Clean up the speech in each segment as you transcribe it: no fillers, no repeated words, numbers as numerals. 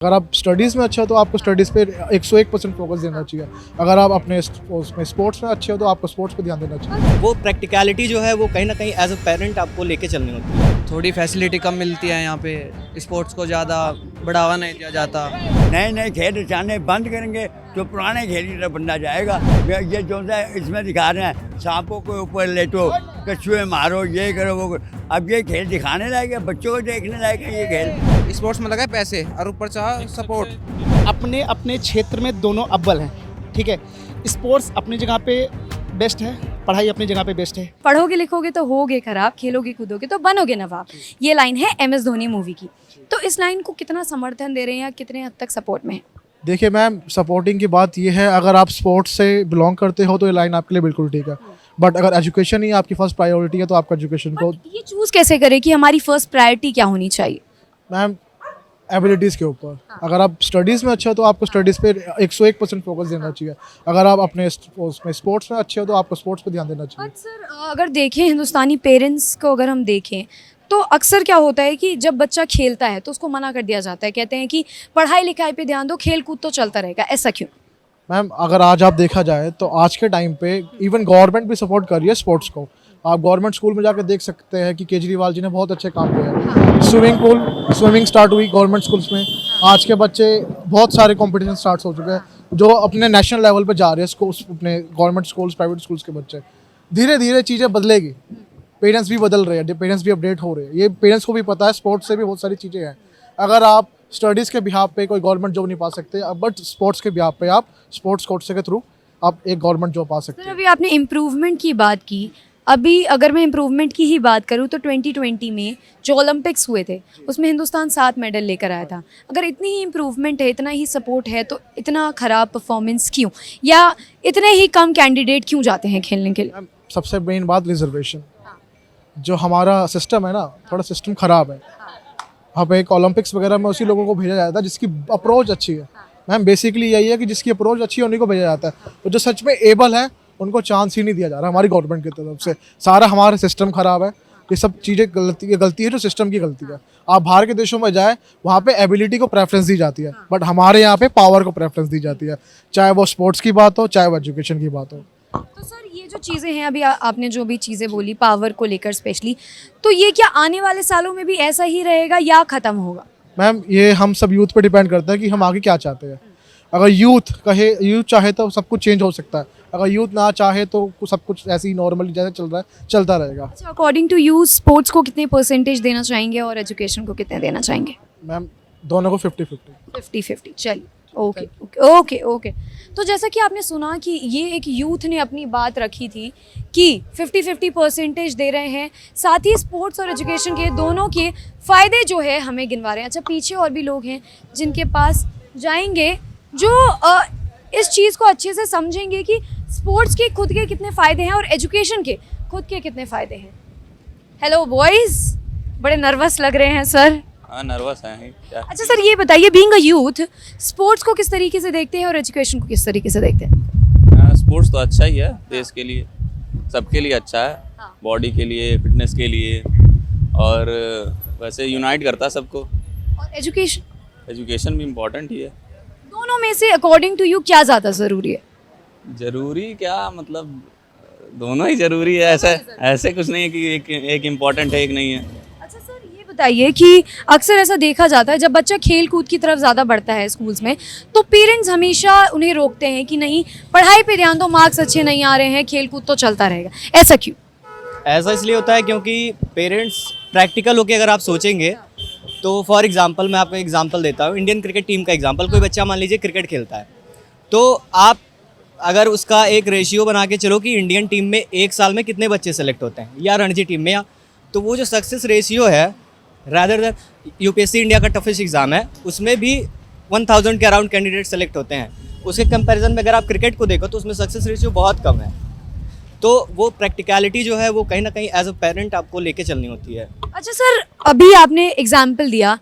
अगर आप स्टडीज़ में अच्छे हो तो आपको स्टडीज़ पे 101% फोकस देना चाहिए। अगर आप अपने उसमें स्पोर्ट्स में अच्छे हो तो आपको स्पोर्ट्स पे ध्यान देना चाहिए। वो प्रैक्टिकलिटी जो है वो कहीं ना कहीं एज अ पेरेंट आपको लेके चलनी होती है। थोड़ी फैसिलिटी कम मिलती है यहाँ पे, स्पोर्ट्स को ज़्यादा बढ़ावा नहीं दिया जाता। नए नए खेल रचाने बंद करेंगे तो पुराने खेल की तरफ बनना जाएगा। ये जो सा इसमें दिखा रहे हैं, सांपों के ऊपर लेटो, कछुए मारो, ये करो वो करो। अब ये खेल दिखाने लायक है, बच्चों को देखने लायक है ये खेल। स्पोर्ट्स में लगा है पैसे और ऊपर चाह सपोर्ट। अपने अपने क्षेत्र में दोनों अव्वल हैं, ठीक है। स्पोर्ट्स अपनी जगह पे बेस्ट है, पढ़ाई अपनी जगह पे बेस्ट है। पढ़ोगे लिखोगे तो होगे खराब, खेलोगे कूदोगे तो बनोगे नवाब। ये लाइन है MS धोनी मूवी की। तो इस लाइन को कितना समर्थन दे रहे हैं या कितने हद तक सपोर्ट में है? देखिए मैम, सपोर्टिंग की बात ये है, अगर आप स्पोर्ट्स से बिलोंग करते हो तो ये लाइन आपके लिए बिल्कुल ठीक है। बट अगर एजुकेशन ही आपकी फर्स्ट प्रायोरिटी है तो आपका एजुकेशन को ये चूज कैसे करें कि हमारी फर्स्ट प्रायोरिटी क्या होनी चाहिए? मैम एबिलिटीज़ के ऊपर। अगर आप स्टडीज़ में अच्छे हो तो आपको स्टडीज़ पे 101% फोकस देना चाहिए। अगर आप अपने उसमें स्पोर्ट्स में अच्छे हो तो आपको स्पोर्ट्स पे ध्यान देना चाहिए। बट सर, अगर देखें हिंदुस्तानी पेरेंट्स को अगर हम देखें तो अक्सर क्या होता है कि जब बच्चा खेलता है तो उसको मना कर दिया जाता है, कहते हैं कि पढ़ाई लिखाई पे ध्यान दो, खेल कूद तो चलता रहेगा। ऐसा क्यों? मैम अगर आज आप देखा जाए तो आज के टाइम पे इवन गवर्नमेंट भी सपोर्ट कर रही है स्पोर्ट्स को। आप गवर्नमेंट स्कूल में जाकर देख सकते हैं कि केजरीवाल जी ने बहुत अच्छे काम किए हैं। स्विमिंग स्टार्ट हुई गवर्नमेंट स्कूल्स में। आज के बच्चे बहुत सारे कंपटीशन स्टार्ट हो चुके हैं जो अपने नेशनल लेवल पे जा रहे हैं। स्कूल्स अपने गवर्नमेंट स्कूल्स, प्राइवेट स्कूल्स के बच्चे। धीरे धीरे चीज़ें बदलेगी, पेरेंट्स भी बदल रहे हैं, पेरेंट्स भी अपडेट हो रहे हैं। ये पेरेंट्स को भी पता है स्पोर्ट्स से भी बहुत सारी चीज़ें हैं। अगर आप स्टडीज़ के बिहाफ पे कोई गवर्नमेंट जॉब नहीं पा सकते, बट स्पोर्ट्स के बिहाफ पे आप स्पोर्ट्स कोर्स के थ्रू आप एक गवर्नमेंट जॉब पा सकते सर, हैं। अभी आपने इम्प्रूवमेंट की बात की। अभी अगर मैं इम्प्रूवमेंट की ही बात करूँ तो 2020 में जो ओलंपिक्स हुए थे उसमें हिंदुस्तान 7 मेडल लेकर आया था। अगर इतनी ही इम्प्रूवमेंट है, इतना ही सपोर्ट है, तो इतना ख़राब परफॉर्मेंस क्यों, या इतने ही कम कैंडिडेट क्यों जाते हैं खेलने के लिए? मैम सबसे मेन बात रिजर्वेशन। जो हमारा सिस्टम है ना, थोड़ा सिस्टम ख़राब है। अब एक ओलंपिक्स वगैरह में उसी लोगों को भेजा जाता है जिसकी अप्रोच अच्छी है। मैम बेसिकली यही है कि जिसकी अप्रोच अच्छी है उन्हीं को भेजा जाता है, तो जो सच में एबल है उनको चांस ही नहीं दिया जा रहा हमारी गवर्नमेंट की तरफ से। सारा हमारा सिस्टम ख़राब है। ये सब चीज़ें गलती है जो सिस्टम की गलती है। आप बाहर के देशों में जाए, वहाँ पे एबिलिटी को प्रेफरेंस दी जाती है, बट हमारे यहाँ पे पावर को प्रेफरेंस दी जाती है, चाहे वो स्पोर्ट्स की बात हो चाहे वो एजुकेशन की बात हो। तो सर, ये जो चीज़ें हैं, अभी आपने जो भी चीज़ें बोली पावर को लेकर स्पेशली, तो ये क्या आने वाले सालों में भी ऐसा ही रहेगा या ख़त्म होगा? मैम ये हम सब यूथ पे डिपेंड करता है कि हम आगे क्या चाहते हैं। अगर यूथ चाहे तो सब कुछ चेंज हो सकता है। अगर यूथ ना चाहे तो सब कुछ ऐसे ही नॉर्मली जैसे चल रहा है चलता रहेगा। अच्छा, अकॉर्डिंग टू यू स्पोर्ट्स को कितने परसेंटेज देना चाहेंगे और एजुकेशन को कितने देना चाहेंगे? मैम दोनों को 50-50। 50-50। चलिए, ओके ओके ओके। तो जैसा कि आपने सुना कि ये एक यूथ ने अपनी बात रखी थी कि 50-50 परसेंटेज दे रहे हैं, साथ ही स्पोर्ट्स और एजुकेशन के दोनों के फ़ायदे जो है हमें गिनवा रहे हैं। अच्छा, पीछे और भी लोग हैं जिनके पास जाएंगे जो इस चीज़ को अच्छे से समझेंगे कि स्पोर्ट्स के खुद के कितने फ़ायदे हैं और एजुकेशन के खुद के कितने फ़ायदे हैं। हेलो बॉयज़, बड़े नर्वस लग रहे हैं सर। हाँ नर्वस हैं क्या। अच्छा सर, ये बताइए, बीइंग अ यूथ, स्पोर्ट्स को किस तरीके से देखते हैं और एजुकेशन को किस तरीके से देखते हैं? हाँ, स्पोर्ट्स तो अच्छा ही है, देश के लिए सबके लिए अच्छा है। हाँ। बॉडी के लिए, फिटनेस के लिए, और वैसे यूनाइट करता है सबको। और एजुकेशन भी इम्पोर्टेंट ही है। दोनों में से अकॉर्डिंग टू यू क्या ज़्यादा ज़रूरी है? ज़रूरी क्या, मतलब दोनों ही ज़रूरी है। ऐसे कुछ नहीं है कि एक इम्पोर्टेंट है एक नहीं है। अच्छा सर, ये बताइए कि अक्सर ऐसा देखा जाता है जब बच्चा खेल कूद की तरफ ज़्यादा बढ़ता है स्कूल्स में, तो पेरेंट्स हमेशा उन्हें रोकते हैं कि नहीं, पढ़ाई पे ध्यान दो, मार्क्स अच्छे नहीं आ रहे हैं, खेल कूद तो चलता रहेगा। ऐसा क्यों? ऐसा इसलिए होता है क्योंकि पेरेंट्स प्रैक्टिकल होकर अगर आप सोचेंगे तो फॉर एग्जांपल मैं आपको एग्जांपल देता हूँ, इंडियन क्रिकेट टीम का एग्जांपल। कोई बच्चा मान लीजिए क्रिकेट खेलता है, तो आप अगर उसका एक रेशियो बना के चलो कि इंडियन टीम में एक साल में कितने बच्चे सेलेक्ट होते हैं या रणजी टीम में, या तो वो जो सक्सेस रेशियो है, रादर देन यूपीएससी इंडिया का टफेस्ट एग्ज़ाम है, उसमें भी 1000 के अराउंड कैंडिडेट सेलेक्ट होते हैं। उसके कंपैरिजन में अगर आप क्रिकेट को देखो तो उसमें सक्सेस रेशियो बहुत कम है। तो वो प्रैक्टिकलिटी जो है वो कहीं ना कहीं एज अ पेरेंट आपको लेके चलनी होती है। अच्छा सर, अभी आपने एग्जाम्पल दिया,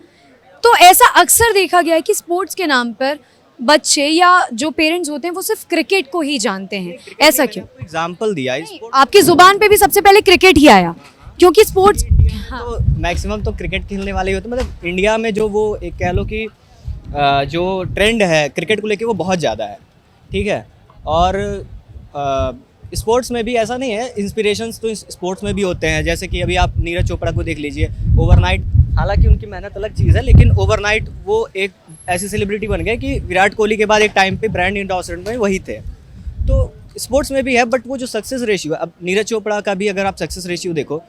तो ऐसा अक्सर देखा गया है कि स्पोर्ट्स के नाम पर बच्चे या जो पेरेंट्स होते हैं वो सिर्फ क्रिकेट को ही जानते हैं। ऐसा क्यों? एग्जाम्पल दिया आपकी ज़ुबान पे भी सबसे पहले क्रिकेट ही आया, क्योंकि स्पोर्ट्स तो मैक्सिमम तो क्रिकेट खेलने वाले ही होते हैं। मतलब इंडिया में जो वो एक कह लो कि जो ट्रेंड है क्रिकेट को लेके वो बहुत ज़्यादा है, ठीक है। और स्पोर्ट्स में भी ऐसा नहीं है, इंस्पिरेशंस तो स्पोर्ट्स में भी होते हैं। जैसे कि अभी आप नीरज चोपड़ा को देख लीजिए, ओवरनाइट, हालांकि उनकी मेहनत अलग चीज़ है, लेकिन ओवरनाइट वो एक ऐसी सेलिब्रिटी बन गए कि विराट कोहली के बाद एक टाइम पे ब्रांड एम्बेसडर में वही थे। तो स्पोर्ट्स में भी है, बट वो जो सक्सेस रेशियो है, अब नीरज चोपड़ा का भी अगर आप सक्सेस रेशियो देखो,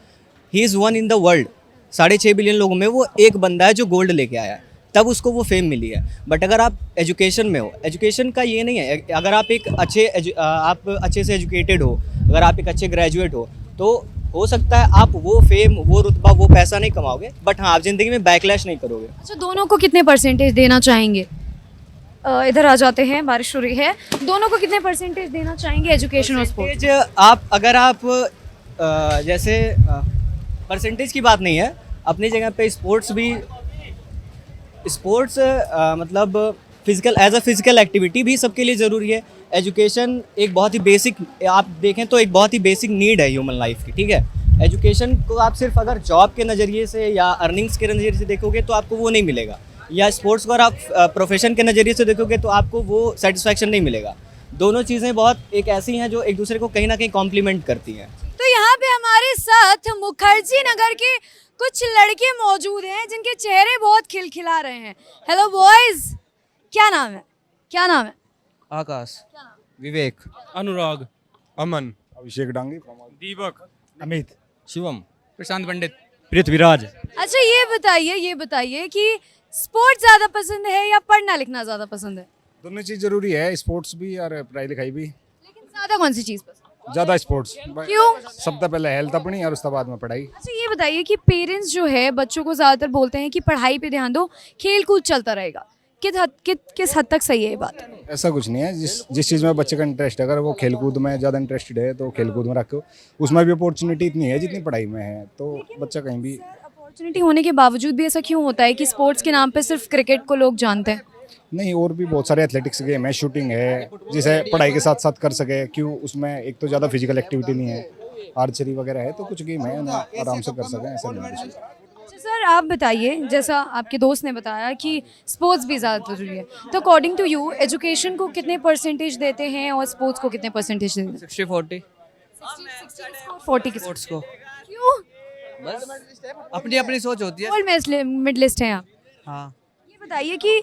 he is one in the world. 6.5 billion लोगों में वो एक बंदा है जो गोल्ड लेके आया है, तब उसको वो फेम मिली है। बट अगर आप एजुकेशन में हो, एजुकेशन का ये नहीं है, अगर आप एक आप अच्छे से एजुकेटेड हो, अगर आप एक अच्छे ग्रेजुएट हो, तो हो सकता है आप वो फेम, वो रुतबा, वो पैसा नहीं कमाओगे, बट हाँ आप ज़िंदगी में बैकलैश नहीं करोगे। अच्छा, दोनों को कितने परसेंटेज देना चाहेंगे? इधर आ जाते हैं, बारिश हो रही है। दोनों को कितने परसेंटेज देना चाहेंगे, एजुकेशन और स्पोर्ट्स? आप अगर आप जैसे परसेंटेज की बात नहीं है, अपनी जगह पे स्पोर्ट्स भी, स्पोर्ट्स मतलब physical, as a physical activity भी सबके लिए ज़रूरी है। एजुकेशन एक बहुत ही बेसिक, आप देखें तो एक बहुत ही बेसिक नीड है ह्यूमन लाइफ की, ठीक है। एजुकेशन को आप सिर्फ अगर जॉब के नज़रिए से या अर्निंग्स के नज़रिए से देखोगे तो आपको वो नहीं मिलेगा, या स्पोर्ट्स को अगर आप प्रोफेशन के नज़रिए से देखोगे तो आपको वो सेटिस्फैक्शन नहीं मिलेगा। दोनों चीज़ें बहुत एक ऐसी हैं जो एक दूसरे को कहीं ना कहीं कॉम्प्लीमेंट करती हैं। तो यहाँ पे हमारे साथ मुखर्जी नगर के कुछ लड़के मौजूद हैं जिनके चेहरे बहुत खिलखिला रहे हैं। हेलो बॉयज, क्या नाम है? क्या नाम है? आकाश, विवेक, अनुराग, अमन, अभिषेक डांगी, दीपक, अमित, शिवम, प्रशांत पंडित, पृथ्वीराज। अच्छा ये बताइए कि स्पोर्ट्स ज़्यादा पसंद है या पढ़ना लिखना ज़्यादा पसंद है? दोनों चीज जरूरी है, स्पोर्ट्स भी और पढ़ाई लिखाई भी। लेकिन ज़्यादा कौन सी चीज़ पसंद? ज्यादा स्पोर्ट्स। क्यों? सबसे पहले हेल्थ अपनी और उसके बाद में पढ़ाई। अच्छा ये बताइए कि पेरेंट्स जो है बच्चों को ज़्यादातर बोलते हैं कि पढ़ाई पे ध्यान दो, खेल कूद चलता रहेगा। किस हद तक सही है ये बात? ऐसा कुछ नहीं है, जिस चीज़ में बच्चे का इंटरेस्ट है, अगर वो खेलकूद में ज़्यादा इंटरेस्टेड है तो खेलकूद में रखो, उसमें भी अपॉर्चुनिटी इतनी है जितनी पढ़ाई में है, तो बच्चा कहीं भी। अपॉर्चुनिटी होने के बावजूद भी ऐसा क्यों होता है कि स्पोर्ट्स के नाम पे सिर्फ क्रिकेट को लोग जानते हैं? नहीं, और भी बहुत सारे एथलेटिक्स गेम है, शूटिंग है, जिसे पढ़ाई के साथ साथ कर सके। क्यों? उसमें एक तो ज़्यादा फिजिकल एक्टिविटी नहीं है, आर्चरी वगैरह है, तो कुछ गेम है ना आराम से कर सकें, ऐसा नहीं है। अच्छा सर, आप बताइए, जैसा आपके दोस्त ने बताया कि स्पोर्ट्स भी ज़्यादा ज़रूरी है, तो अकॉर्डिंग टू यू एजुकेशन को कितने परसेंटेज देते हैं और स्पोर्ट्स को कितने परसेंटेज देते हैं? 60-40 40 की स्पोर्ट्स को। क्यों? बस अपनी अपनी सोच होती है। गोल्ड मेडलिस्ट हैं आप। हाँ, ये बताइए कि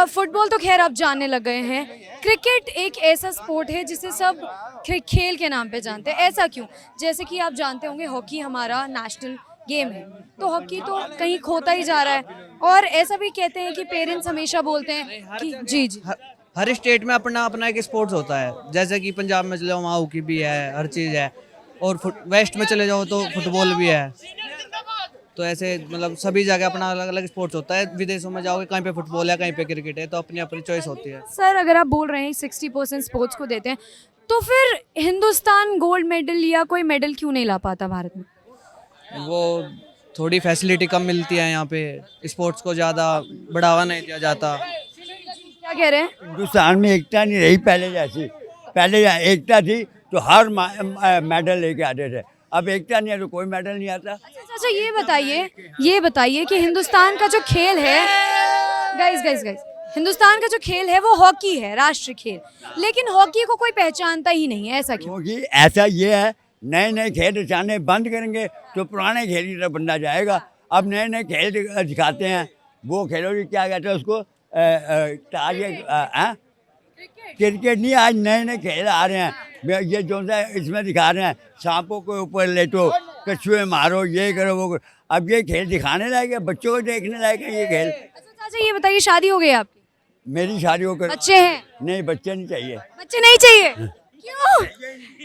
फुटबॉल तो खैर आप जानने लग गए हैं, क्रिकेट एक ऐसा स्पोर्ट है जिसे सब खेल के नाम पे जानते हैं, ऐसा क्यों? जैसे कि आप जानते होंगे हॉकी हमारा नेशनल गेम है, तो हॉकी तो कहीं खोता ही जा रहा है, और ऐसा भी कहते हैं कि पेरेंट्स हमेशा बोलते हैं कि जी हर स्टेट में अपना अपना एक स्पोर्ट्स होता है। जैसे कि पंजाब में चले जाओ वहाँ हॉकी भी है, हर चीज़ है, और वेस्ट में चले जाओ तो फुटबॉल भी है। तो ऐसे मतलब सभी जगह अपना अलग अलग स्पोर्ट्स होता है। विदेशों में जाओगे कहीं पे फुटबॉल है, कहीं पे क्रिकेट है, तो अपनी अपनी चॉइस होती है। सर, अगर आप बोल रहे हैं 60% स्पोर्ट्स को देते हैं, तो फिर हिंदुस्तान गोल्ड मेडल या कोई मेडल क्यों नहीं ला पाता भारत में? वो थोड़ी फैसिलिटी कम मिलती है यहाँ पे, स्पोर्ट्स को ज़्यादा बढ़ावा नहीं दिया जाता। क्या कह रहे हैं? हिंदुस्तान में एकता नहीं रही पहले जैसी। पहले एकता थी तो हर मेडल लेके आते थे, अब एकता नहीं है तो कोई मेडल नहीं आता। अच्छा, ये बताइए कि हिंदुस्तान का जो खेल है, गाइस, हिंदुस्तान का जो खेल है वो हॉकी है, राष्ट्रीय खेल, लेकिन हॉकी को कोई पहचानता ही नहीं है, ऐसा क्यों? क्योंकि ऐसा ये है, नए नए खेल दिखाने बंद करेंगे तो पुराने खेल की तरफ बंदा जाएगा। अब नए नए खेल दिखाते हैं, वो खेलों की क्या कहते हैं उसको, क्रिकेट नहीं, आज नए नए खेल आ रहे हैं। ये जो सा इसमें दिखा रहे हैं, सांपों के ऊपर लेटो, कछुए मारो, ये करो वो करो। अब ये खेल दिखाने लायक है, बच्चों को देखने लायक है ये खेल। अच्छा, ये बताइए, शादी हो गई आपकी? मेरी शादी होकर बच्चे हैं? नहीं, बच्चे नहीं चाहिए। बच्चे नहीं चाहिए?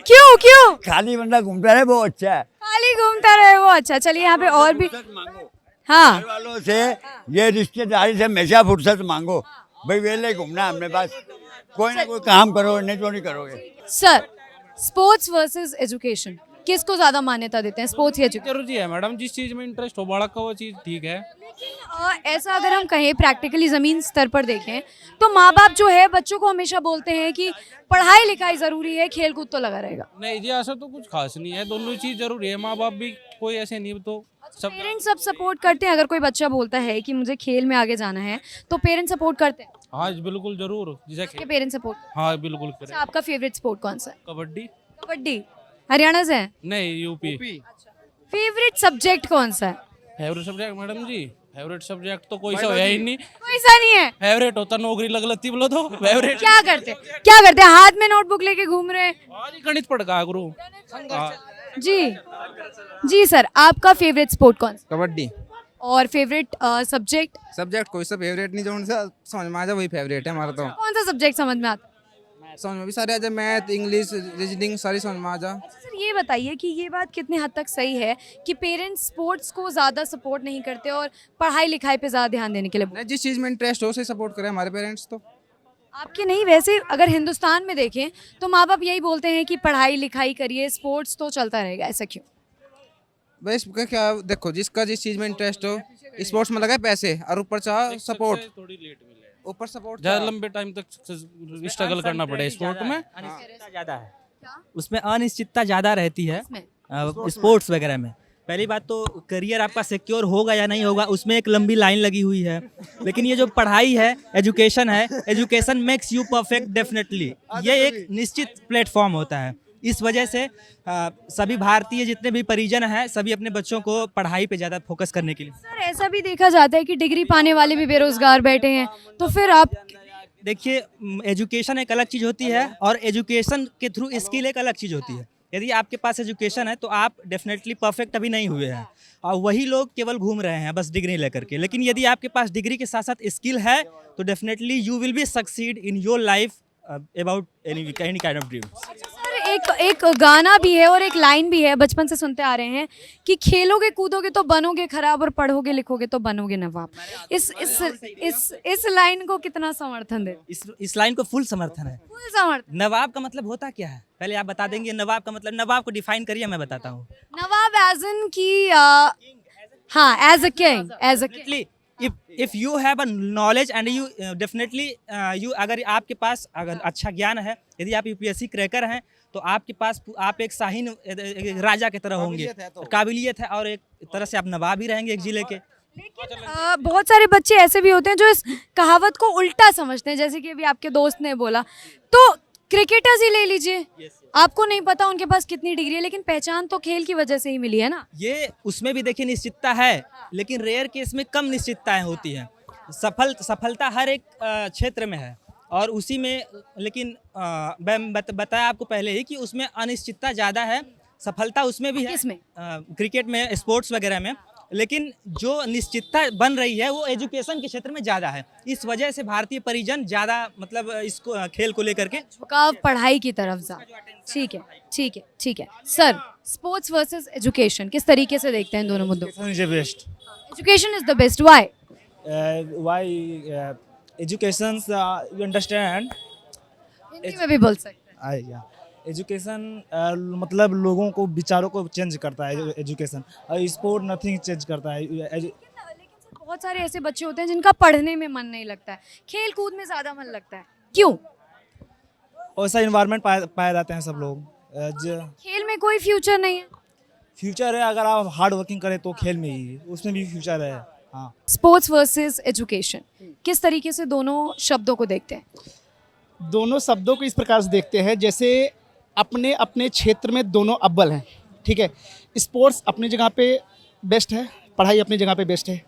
क्यों? खाली बंदा घूमता रहे वो अच्छा है। खाली घूमता रहे वो अच्छा। चलिए, यहाँ पे और भी, हाँ, घर वालों से ये रिश्तेदारी से हमेशा फुर्सत मांगो, भाई वेले घूमना है अपने पास, कोई ना कोई काम करो, नहीं तो नहीं करोगे। सर, स्पोर्ट्स वर्सेस एजुकेशन, किसको ज्यादा मान्यता देते हैं, स्पोर्ट्स या एजुकेशन? जरूरी है मैडम, जिस चीज में इंटरेस्ट हो बालक का वो चीज ठीक है। लेकिन ऐसा अगर हम कहें प्रैक्टिकली ज़मीन स्तर पर देखें तो माँ बाप जो है बच्चों को हमेशा बोलते हैं कि पढ़ाई लिखाई ज़रूरी है, खेल कूद तो लगा रहेगा। नहीं जी, ऐसा तो कुछ खास नहीं है, दोनों चीज जरूरी है। माँ बाप भी कोई ऐसे नहीं तो सब पेरेंट्स सब सपोर्ट करते हैं? अगर कोई बच्चा बोलता है कि मुझे खेल में आगे जाना है तो पेरेंट्स सपोर्ट करते हैं? हाँ बिल्कुल जरूर जैसे के पेरेंट्स सपोर्ट? हाँ बिल्कुल करें। अच्छा, आपका फेवरेट स्पोर्ट कौन सा है? कबड्डी कबड्डी। हरियाणा से है? नहीं यूपी। फेवरेट सब्जेक्ट कौन सा है? फेवरेट सब्जेक्ट मैडम जी, फेवरेट सब्जेक्ट तो कोई सा है ही नहीं। कोई सा नहीं है? फेवरेट होता नौकरी लग लेती बोलो तो फेवरेट। क्या करते क्या करते हैं? हाथ में नोटबुक लेके घूम रहे हैं? आज ही गणित पढ़ का गुरु। जी जी सर, आपका फेवरेट स्पोर्ट कौन सा? कबड्डी। और फेवरेट सब्जेक्ट? सब्जेक्ट कोई सा फेवरेट नहीं, जो सा समझ में आ जाए वही फेवरेट है हमारा। तो कौन सा सब्जेक्ट समझ में आता है? समझ में भी सारे आ जाए, मैथ इंग्लिश रीजनिंग सारी समझ में आ जाए। अच्छा सर, ये बताइए कि ये बात कितने हद तक सही है कि पेरेंट्स स्पोर्ट्स को ज़्यादा सपोर्ट नहीं करते और पढ़ाई लिखाई पे ज़्यादा ध्यान देने के लिए बोलते जिस चीज़ में इंटरेस्ट हो उसे सपोर्ट करें हमारे पेरेंट्स। तो हैं? आपके नहीं, वैसे अगर हिंदुस्तान में देखें तो माँ बाप यही बोलते हैं कि पढ़ाई लिखाई करिए, स्पोर्ट्स तो चलता रहेगा, ऐसा क्यों? बस क्या देखो, जिसका जिस चीज़ में इंटरेस्ट हो, स्पोर्ट्स में लगाए पैसे और ऊपर चाह सपोर्ट, थोड़ी लेट मिले, ऊपर सपोर्ट ज्यादा लंबे टाइम तक स्ट्रगल करना पड़े स्पोर्ट में। ज़्यादा है उसमें, अनिश्चितता ज़्यादा रहती है इसमें? स्पोर्ट्स वगैरह में। पहली बात तो करियर आपका सिक्योर होगा या नहीं होगा, उसमें एक लंबी लाइन लगी हुई है। लेकिन ये जो पढ़ाई है, एजुकेशन है, education makes you perfect definitely. ये एक निश्चित प्लेटफॉर्म होता है। इस वजह से सभी भारतीय जितने भी परिजन हैं, सभी अपने बच्चों को पढ़ाई पे ज़्यादा फोकस करने के लिए। सर, ऐसा भी देखा जाता है कि डिग्री पाने वाले भी बेरोजगार बैठे हैं, तो फिर आप देखिए, एजुकेशन एक अलग चीज़ होती है और एजुकेशन के थ्रू स्किल एक अलग चीज़ होती है। यदि आपके पास एजुकेशन है तो आप डेफिनेटली परफेक्ट अभी नहीं हुए हैं, और वही लोग केवल घूम रहे हैं बस डिग्री लेकर के। लेकिन यदि आपके पास डिग्री के साथ साथ स्किल है तो definitely you will be succeed in your life about any kind of dream. Sir, एक गाना भी है और एक लाइन भी है, बचपन से सुनते आ रहे हैं कि खेलोगे कूदोगे तो बनोगे खराब और पढ़ोगे लिखोगे तो बनोगे नवाब। इस लाइन को कितना समर्थन दे? इस लाइन को फुल समर्थन है। फुल समर्थन। नवाब का मतलब होता क्या है, पहले आप बता देंगे? नवाब का मतलब, नवाब को डिफाइन करिए, मैं बताता हूँ। नवाब एज इन की हाँ, as a king, as a king. if you have a knowledge and you definitely you, अगर आपके पास अगर अच्छा ज्ञान है, यदि आप यूपीएससी क्रैकर हैं तो आपके पास आप एक शाहीन एक राजा की तरह होंगे, काबिलियत है, और एक तरह से आप नवाब ही रहेंगे एक जिले के। लेकिन बहुत सारे बच्चे ऐसे भी होते हैं जो इस कहावत को उल्टा समझते हैं, जैसे कि अभी आपके दोस्त ने बोला। तो क्रिकेटर्स ही ले लीजिए, आपको नहीं पता उनके पास कितनी डिग्री है, लेकिन पहचान तो खेल की वजह से ही मिली है ना। ये उसमें भी देखिए निश्चितता है, लेकिन रेयर केस में कम निश्चितताएं होती हैं। सफलता हर एक क्षेत्र में है और उसी में, लेकिन मैं बताया आपको पहले ही कि उसमें अनिश्चितता ज़्यादा है। सफलता उसमें भी है, किसमें? क्रिकेट में, स्पोर्ट्स वगैरह में, लेकिन जो निश्चितता बन रही है वो एजुकेशन के क्षेत्र में ज़्यादा है। इस वजह से भारतीय परिजन ज़्यादा मतलब इसको खेल को लेकर के झुकाव पढ़ाई की तरफ जा। ठीक है, ठीक है, ठीक है। सर, स्पोर्ट्स वर्सेस एजुकेशन किस तरीके से देखते हैं दोनों मुद्दों? Education is the best. Why? Education you understand, Hindi में भी बोल सकते हैं। एजुकेशन मतलब लोगों को, विचारों को चेंज करता है एजुकेशन, और स्पोर्ट नथिंग चेंज करता है। लेकिन सर, बहुत सारे ऐसे बच्चे होते हैं जिनका पढ़ने में मन नहीं लगता है, खेल कूद में ज़्यादा मन लगता है, क्यों? वैसा इन्वायरमेंट पाए जाते हैं सब लोग। खेल में कोई फ्यूचर नहीं है? फ्यूचर है, अगर आप हार्ड वर्किंग करें तो खेल में ही, उसमें भी फ्यूचर है। हाँ। स्पोर्ट्स वर्सेस एजुकेशन, किस तरीके से दोनों शब्दों को देखते हैं? दोनों शब्दों को इस प्रकार से देखते हैं जैसे अपने अपने क्षेत्र में दोनों अव्वल हैं, ठीक है। स्पोर्ट्स अपनी जगह पे बेस्ट है, पढ़ाई अपनी जगह पे बेस्ट है।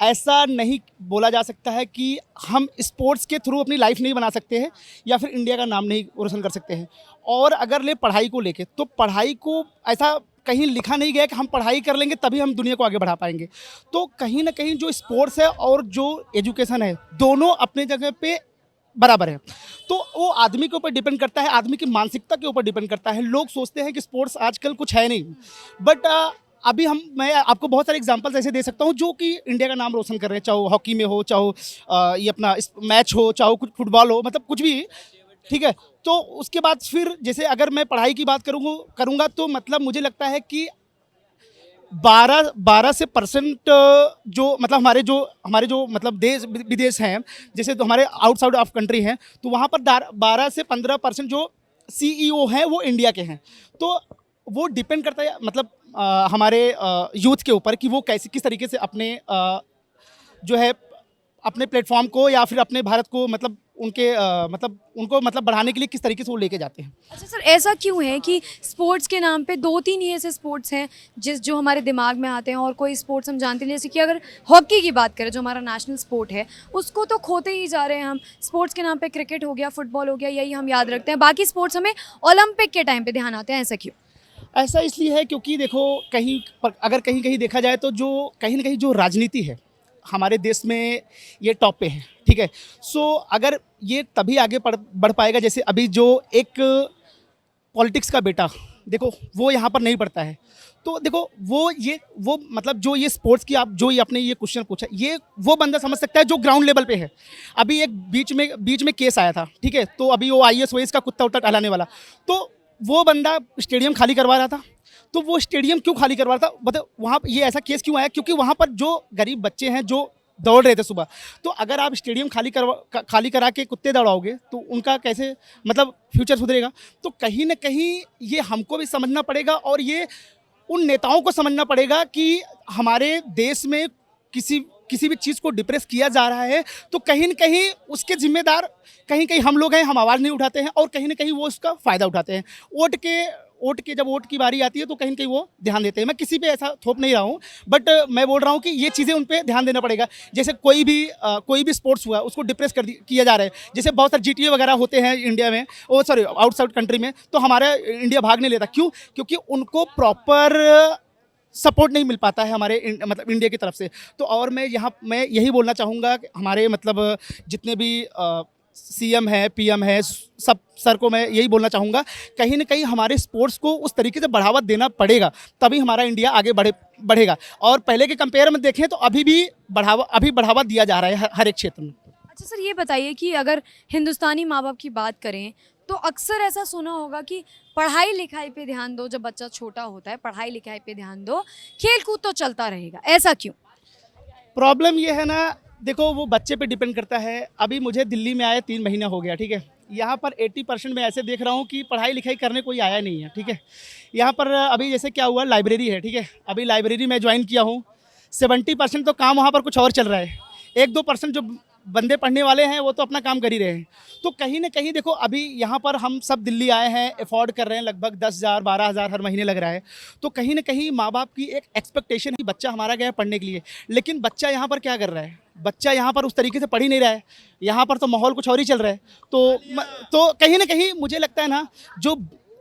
ऐसा नहीं बोला जा सकता है कि हम स्पोर्ट्स के थ्रू अपनी लाइफ नहीं बना सकते हैं या फिर इंडिया का नाम नहीं रोशन कर सकते हैं। और अगर ले पढ़ाई को लेके, तो पढ़ाई को ऐसा कहीं लिखा नहीं गया कि हम पढ़ाई कर लेंगे तभी हम दुनिया को आगे बढ़ा पाएंगे। तो कहीं ना कहीं जो स्पोर्ट्स है और जो एजुकेशन है, दोनों अपने जगह पे बराबर है। तो वो आदमी के ऊपर डिपेंड करता है, आदमी की मानसिकता के ऊपर डिपेंड करता है। लोग सोचते हैं कि स्पोर्ट्स आजकल कुछ है नहीं, बट अभी मैं आपको बहुत सारे एग्जांपल्स ऐसे दे सकता हूँ जो कि इंडिया का नाम रोशन कर रहे हैं, चाहे हॉकी में हो, चाहे ये अपना मैच हो, चाहे कुछ फुटबॉल हो, मतलब कुछ भी, ठीक है। तो उसके बाद फिर जैसे अगर मैं पढ़ाई की बात करूँगा तो मतलब मुझे लगता है कि 12 से % जो मतलब हमारे जो मतलब देश विदेश हैं, जैसे तो हमारे आउटसाइड ऑफ कंट्री हैं, तो वहाँ पर 12 से 15% जो CEO हैं वो इंडिया के हैं। तो वो डिपेंड करता है, मतलब हमारे यूथ के ऊपर कि वो कैसे किस तरीके से अपने जो है अपने प्लेटफॉर्म को या फिर अपने भारत को मतलब उनके उनको बढ़ाने के लिए किस तरीके से वो लेके जाते हैं। अच्छा सर, ऐसा क्यों है कि स्पोर्ट्स के नाम पे 2-3 ही ऐसे स्पोर्ट्स हैं जो हमारे दिमाग में आते हैं, और कोई स्पोर्ट्स हम जानते हैं, जैसे कि अगर हॉकी की बात करें जो हमारा नेशनल स्पोर्ट है, उसको तो खोते ही जा रहे हैं हम। स्पोर्ट्स के नाम पे क्रिकेट हो गया, फुटबॉल हो गया, यही हम याद रखते हैं। बाकी स्पोर्ट्स हमें ओलंपिक के टाइम पे ध्यान आते हैं, ऐसा क्यों? ऐसा इसलिए है क्योंकि देखो अगर कहीं कहीं देखा जाए तो जो कहीं ना कहीं जो राजनीति है हमारे देश में ये टॉप पे है, ठीक है। सो अगर ये तभी आगे बढ़ पाएगा, जैसे अभी जो एक पॉलिटिक्स का बेटा देखो वो यहाँ पर नहीं पढ़ता है, तो देखो वो मतलब जो ये स्पोर्ट्स की आप जो ये आपने ये क्वेश्चन पूछा, ये वो बंदा समझ सकता है जो ग्राउंड लेवल पे है। अभी एक बीच में केस आया था, ठीक है, तो अभी वो IAS का कुत्ता उत्ता टहलाने वाला, तो वो बंदा स्टेडियम खाली करवा रहा था। तो वो स्टेडियम क्यों खाली करवा रहा था बताओ, वहाँ ये ऐसा केस क्यों आया? क्योंकि वहाँ पर जो गरीब बच्चे हैं जो दौड़ रहे थे सुबह, तो अगर आप स्टेडियम खाली करा के कुत्ते दौड़ाओगे तो उनका कैसे मतलब फ्यूचर सुधरेगा? तो कहीं ना कहीं ये हमको भी समझना पड़ेगा और ये उन नेताओं को समझना पड़ेगा कि हमारे देश में किसी भी चीज़ को डिप्रेस किया जा रहा है तो कहीं ना कहीं उसके जिम्मेदार कहीं कहीं हम लोग हैं, हम आवाज़ नहीं उठाते हैं और कहीं ना कहीं वो उसका फ़ायदा उठाते हैं। जब वोट की बारी आती है तो कहीं ना कहीं वो ध्यान देते हैं। मैं किसी पे ऐसा थोप नहीं रहा हूँ, बट मैं बोल रहा हूँ कि ये चीज़ें उन पे ध्यान देना पड़ेगा। जैसे कोई भी स्पोर्ट्स हुआ उसको डिप्रेस किया जा रहा है, जैसे बहुत सारे GTA वगैरह होते हैं इंडिया में, आउटसाइड कंट्री में, तो हमारा इंडिया भाग नहीं लेता। क्यों? क्योंकि उनको प्रॉपर सपोर्ट नहीं मिल पाता है हमारे इंडिया की तरफ से। तो और मैं यही बोलना चाहूँगा कि हमारे जितने भी CM है, PM है, सब सर को मैं यही बोलना चाहूँगा, कहीं ना कहीं हमारे स्पोर्ट्स को उस तरीके से बढ़ावा देना पड़ेगा, तभी हमारा इंडिया आगे बढ़ेगा। और पहले के कंपेयर में देखें तो अभी बढ़ावा दिया जा रहा है हर एक क्षेत्र में। अच्छा सर, ये बताइए कि अगर हिंदुस्तानी माँ बाप की बात करें तो अक्सर ऐसा सुना होगा कि पढ़ाई लिखाई पे ध्यान दो, जब बच्चा छोटा होता है पढ़ाई लिखाई पे ध्यान दो, खेल कूद तो चलता रहेगा, ऐसा क्यों? प्रॉब्लम ये है ना, देखो वो बच्चे पे डिपेंड करता है। अभी मुझे दिल्ली में आए 3 महीना हो गया, ठीक है। यहाँ पर 80% में ऐसे देख रहा हूँ कि पढ़ाई लिखाई करने कोई आया नहीं है, ठीक है। यहाँ पर अभी जैसे क्या हुआ, लाइब्रेरी है, ठीक है, अभी लाइब्रेरी में ज्वाइन किया हूँ, 70% तो काम वहाँ पर कुछ और चल रहा है, 1-2% जो बंदे पढ़ने वाले हैं वो तो अपना काम कर ही रहे हैं। तो कहीं ना कहीं देखो अभी यहाँ पर हम सब दिल्ली आए हैं, अफोर्ड कर रहे हैं, लगभग 10,000-12,000 हर महीने लग रहा है। तो कहीं ना कहीं माँ बाप की एक एक्सपेक्टेशन है कि बच्चा हमारा गया पढ़ने के लिए, लेकिन बच्चा यहाँ पर क्या कर रहा है? बच्चा यहाँ पर उस तरीके से पढ़ ही नहीं रहा है, यहाँ पर तो माहौल कुछ और ही चल रहा है। तो कहीं ना कहीं मुझे लगता है ना,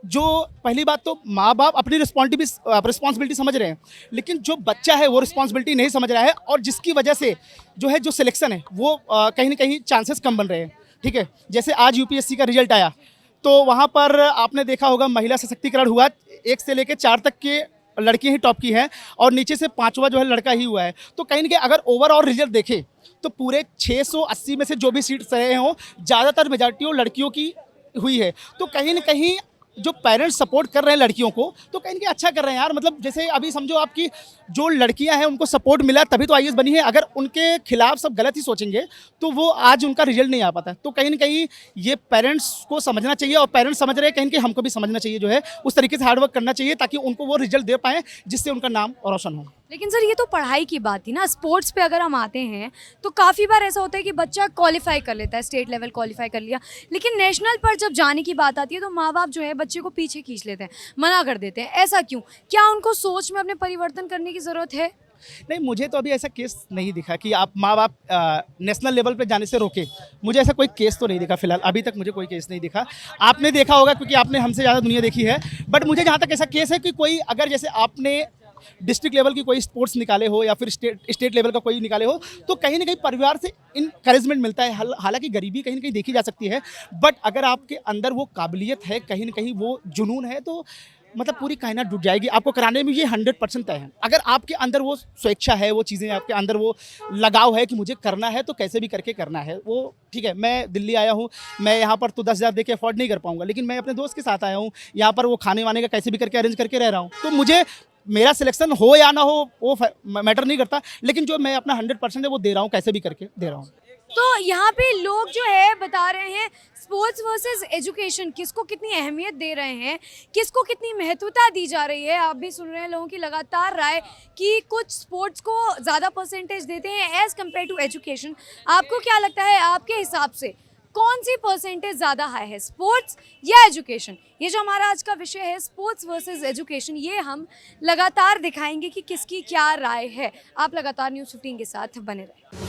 जो पहली बात तो माँ बाप अपनी रिस्पॉन्सिबिलिटी समझ रहे हैं, लेकिन जो बच्चा है वो रिस्पॉन्सिबिलिटी नहीं समझ रहा है, और जिसकी वजह से जो सिलेक्शन है वो कहीं ना कहीं चांसेस कम बन रहे हैं, ठीक है। जैसे आज UPSC का रिजल्ट आया तो वहाँ पर आपने देखा होगा महिला सशक्तिकरण हुआ, 1 से लेकर 4 तक के लड़कियाँ ही टॉप की हैं और नीचे से 5वां जो है लड़का ही हुआ है। तो कहीं ना कहीं अगर ओवरऑल रिजल्ट देखें तो पूरे 680 में से जो भी सीट्स रहे हों, ज़्यादातर मेजॉरिटी लड़कियों की हुई है। तो कहीं ना कहीं जो पेरेंट्स सपोर्ट कर रहे हैं लड़कियों को, तो कहीं ना अच्छा कर रहे हैं यार। मतलब जैसे अभी समझो आपकी जो लड़कियां हैं उनको सपोर्ट मिला तभी तो IAS बनी है, अगर उनके खिलाफ सब गलत ही सोचेंगे तो वो आज उनका रिजल्ट नहीं आ पाता। तो कहीं ना कहीं ये पेरेंट्स को समझना चाहिए, और पेरेंट्स समझ रहे हैं, कहीं ना कहीं हमको भी समझना चाहिए, जो है उस तरीके से हार्डवर्क करना चाहिए ताकि उनको वो रिजल्ट दे पाएँ जिससे उनका नाम रोशन हो। लेकिन सर ये तो पढ़ाई की बात थी ना, स्पोर्ट्स पे अगर हम आते हैं तो काफ़ी बार ऐसा होता है कि बच्चा क्वालिफाई कर लेता है, स्टेट लेवल क्वालिफाई कर लिया, लेकिन नेशनल पर जब जाने की बात आती है तो माँ बाप जो है बच्चे को पीछे खींच लेते हैं, मना कर देते हैं। ऐसा क्यों? क्या उनको सोच में अपने परिवर्तन करने की ज़रूरत है? नहीं, मुझे तो अभी ऐसा केस नहीं दिखा कि आप माँ बाप नेशनल लेवल पे जाने से रोके। मुझे ऐसा कोई केस तो नहीं दिखा फिलहाल, अभी तक मुझे कोई केस नहीं दिखा। आपने देखा होगा क्योंकि आपने हमसे ज़्यादा दुनिया देखी है, बट मुझे जहाँ तक ऐसा केस है कि कोई अगर जैसे आपने डिस्ट्रिक्ट लेवल की कोई स्पोर्ट्स निकाले हो या फिर स्टेट लेवल का कोई निकाले हो, तो कहीं ना कहीं परिवार से इनकरेजमेंट मिलता है। हालांकि गरीबी कहीं ना कहीं देखी जा सकती है, बट अगर आपके अंदर वो काबिलियत है, कहीं ना कहीं वो जुनून है, तो मतलब पूरी कायनात डूब जाएगी आपको कराने में, ये 100% तय है। अगर आपके अंदर वो स्वेच्छा है, वो चीज़ें आपके अंदर वो लगाव है कि मुझे करना है तो कैसे भी करके करना है, वो ठीक है। मैं दिल्ली आया हूँ, मैं यहाँ पर तो 10,000 दे के अफोर्ड नहीं कर पाऊँगा, लेकिन मैं अपने दोस्त के साथ आया हूँ, यहाँ पर वो खाने वाने का कैसे भी करके अरेंज करके रह रहा हूँ। तो मुझे मेरा सिलेक्शन हो या ना हो वो मैटर नहीं करता, लेकिन जो मैं अपना 100% है वो दे रहा हूँ, कैसे भी करके दे रहा हूँ। तो यहाँ पे लोग जो है बता रहे हैं स्पोर्ट्स वर्सेस एजुकेशन, किसको कितनी अहमियत दे रहे हैं, किसको कितनी महत्वता दी जा रही है। आप भी सुन रहे हैं लोगों की लगातार राय कि कुछ स्पोर्ट्स को ज़्यादा परसेंटेज देते हैं एज़ कम्पेयर टू एजुकेशन। आपको क्या लगता है, आपके हिसाब से कौन सी परसेंटेज ज़्यादा हाई है, स्पोर्ट्स या एजुकेशन? ये जो हमारा आज का विषय है स्पोर्ट्स वर्सेस एजुकेशन, ये हम लगातार दिखाएंगे कि किसकी क्या राय है। आप लगातार न्यूज़ 15 के साथ बने रहें।